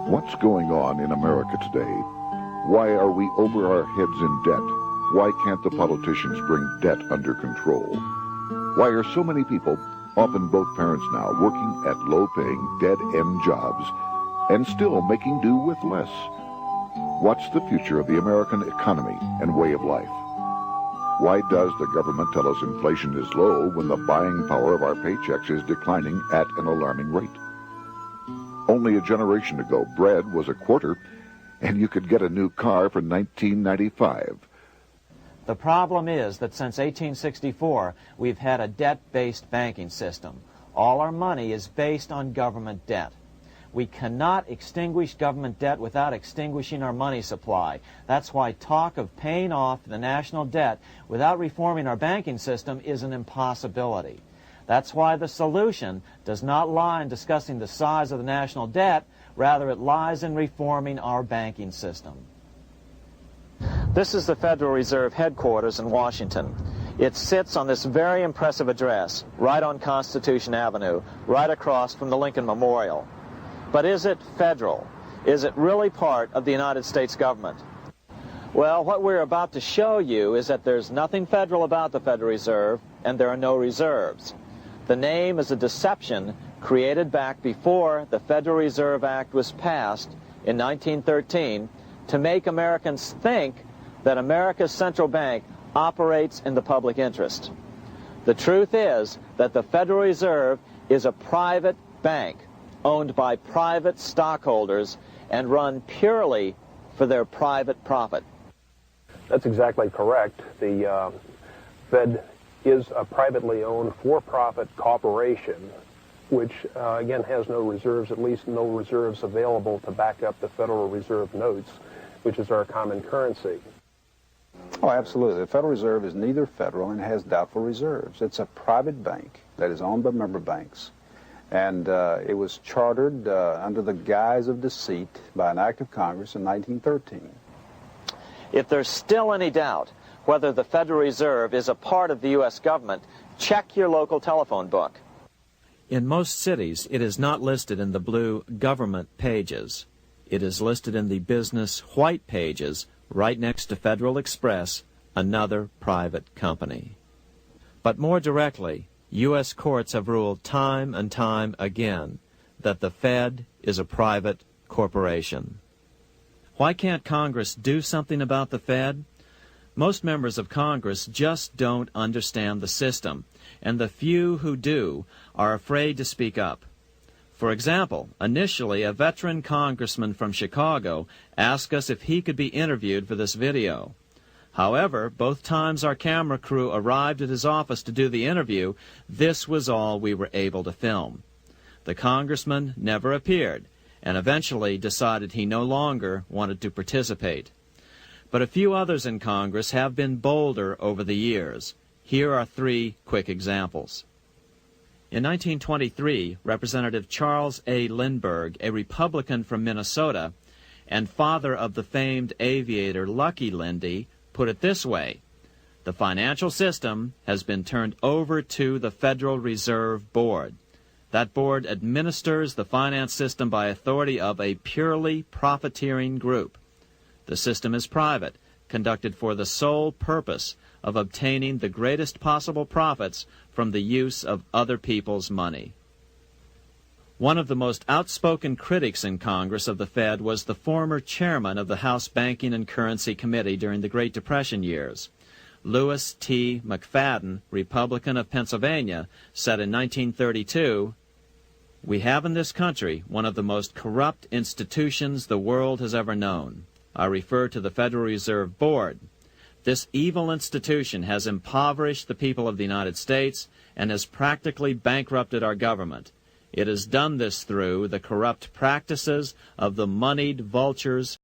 What's going on in America today? Why are we over our heads in debt? Why can't the politicians bring debt under control? Why are so many people, often both parents now, working at low-paying, dead-end jobs and still making do with less? What's the future of the American economy and way of life? Why does the government tell us inflation is low when the buying power of our paychecks is declining at an alarming rate? Only a generation ago, bread was a quarter, and you could get a new car for $19.95. The problem is that since 1864, we've had a debt-based banking system. All our money is based on government debt. We cannot extinguish government debt without extinguishing our money supply. That's why talk of paying off the national debt without reforming our banking system is an impossibility. That's why the solution does not lie in discussing the size of the national debt, rather it lies in reforming our banking system. This is the Federal Reserve headquarters in Washington. It sits on this very impressive address, right on Constitution Avenue, right across from the Lincoln Memorial. But is it federal? Is it really part of the United States government? Well, what we're about to show you is that there's nothing federal about the Federal Reserve, and there are no reserves. The name is a deception created back before the Federal Reserve Act was passed in 1913 to make Americans think that America's central bank operates in the public interest. The truth is that the Federal Reserve is a private bank owned by private stockholders and run purely for their private profit. That's exactly correct. The Fed is a privately owned for-profit corporation which, again, has no reserves, at least no reserves available to back up the Federal Reserve notes, which is our common currency. Oh, absolutely. The Federal Reserve is neither federal and has doubtful reserves. It's a private bank that is owned by member banks. And it was chartered under the guise of deceit by an act of Congress in 1913. If there's still any doubt whether the Federal Reserve is a part of the U.S. government, check your local telephone book. In most cities, it is not listed in the blue government pages. It is listed in the business white pages right next to Federal Express, another private company. But more directly, U.S. courts have ruled time and time again that the Fed is a private corporation. Why can't Congress do something about the Fed? Most members of Congress just don't understand the system, and the few who do are afraid to speak up. For example, initially a veteran congressman from Chicago asked us if he could be interviewed for this video. However, both times our camera crew arrived at his office to do the interview, this was all we were able to film. The congressman never appeared, and eventually decided he no longer wanted to participate. But a few others in Congress have been bolder over the years. Here are 3 quick examples. In 1923, Representative Charles A. Lindbergh, a Republican from Minnesota, and father of the famed aviator Lucky Lindy, put it this way: the financial system has been turned over to the Federal Reserve Board. That board administers the finance system by authority of a purely profiteering group. The system is private, conducted for the sole purpose of obtaining the greatest possible profits from the use of other people's money. One of the most outspoken critics in Congress of the Fed was the former chairman of the House Banking and Currency Committee during the Great Depression years. Louis T. McFadden, Republican of Pennsylvania, said in 1932, "We have in this country one of the most corrupt institutions the world has ever known. I refer to the Federal Reserve Board. This evil institution has impoverished the people of the United States and has practically bankrupted our government. It has done this through the corrupt practices of the moneyed vultures